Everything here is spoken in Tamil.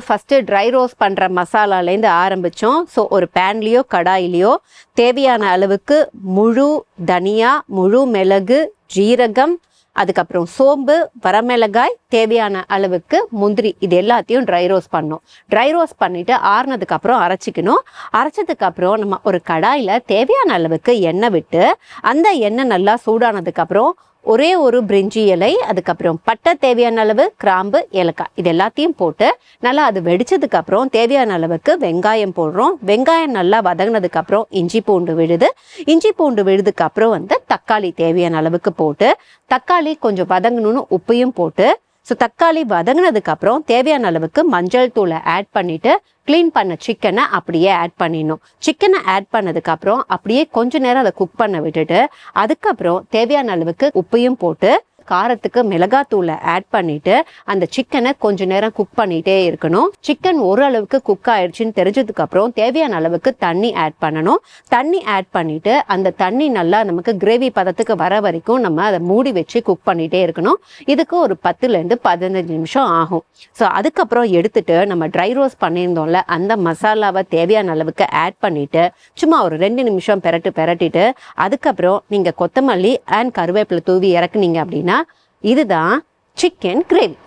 ஃபஸ்ட்டு ட்ரை ரோஸ்ட் பண்ணுற மசாலாலேருந்து ஆரம்பித்தோம். ஸோ ஒரு பேன்லேயோ கடாயிலையோ தேவையான அளவுக்கு முழு தனியா, முழு மிளகு, ஜீரகம், அதுக்கப்புறம் சோம்பு, வரமிளகாய், தேவையான அளவுக்கு முந்திரி, இது எல்லாத்தையும் ட்ரை ரோஸ்ட் பண்ணணும். ட்ரை ரோஸ்ட் பண்ணிவிட்டு ஆறுனதுக்கப்புறம் அரைச்சிக்கணும். அரைச்சதுக்கப்புறம் நம்ம ஒரு கடாயில் தேவையான அளவுக்கு எண்ணெய் விட்டு அந்த எண்ணெய் நல்லா சூடானதுக்கப்புறம் ஒரே ஒரு பிரிஞ்சி இலை, அதுக்கப்புறம் பட்டை தேவையான அளவு, கிராம்பு, ஏலக்காய், இது எல்லாத்தையும் போட்டு நல்லா அது வெடிச்சதுக்கப்புறம் தேவையான அளவுக்கு வெங்காயம் போடுறோம். வெங்காயம் நல்லா வதங்கினதுக்கப்புறம் இஞ்சி பூண்டு விழுது. இஞ்சி பூண்டு விழுதுக்கப்புறம் தக்காளி தேவையான அளவுக்கு போட்டு தக்காளி கொஞ்சம் வதங்கணும்னு உப்பையும் போட்டு தக்காளி வதங்கினதுக்கப்புறம் தேவையான அளவுக்கு மஞ்சள் தூளை ஆட் பண்ணிட்டு க்ளீன் பண்ண சிக்கனை அப்படியே ஆட் பண்ணிடணும். சிக்கனை ஆட் பண்ணதுக்கப்புறம் அப்படியே கொஞ்ச நேரம் அதை குக் பண்ண விட்டுட்டு அதுக்கப்புறம் தேவையான அளவுக்கு உப்பையும் போட்டு காரத்துக்கு மிளகாத்தூளை ஆட் பண்ணிட்டு அந்த சிக்கனை கொஞ்ச நேரம் குக் பண்ணிட்டே இருக்கணும். சிக்கன் ஓரளவுக்கு குக் ஆயிடுச்சுன்னு தெரிஞ்சதுக்கு அப்புறம் தேவையான அளவுக்கு தண்ணி ஆட் பண்ணணும். தண்ணி ஆட் பண்ணிட்டு அந்த தண்ணி நல்லா நமக்கு கிரேவி பதத்துக்கு வர வரைக்கும் நம்ம அதை மூடி வச்சு குக் பண்ணிட்டே இருக்கணும். இதுக்கு ஒரு 10லேருந்து 15 நிமிஷம் ஆகும். ஸோ அதுக்கப்புறம் எடுத்துட்டு நம்ம ட்ரை ரோஸ்ட் பண்ணியிருந்தோம்ல அந்த மசாலாவை தேவையான அளவுக்கு ஆட் பண்ணிட்டு சும்மா ஒரு 2 நிமிஷம் பெரட்டிட்டு அதுக்கப்புறம் நீங்கள் கொத்தமல்லி அண்ட் கருவேப்பிலை தூவி இறக்குனீங்க அப்படின்னா இதுதான் சிக்கன் கிரேவி.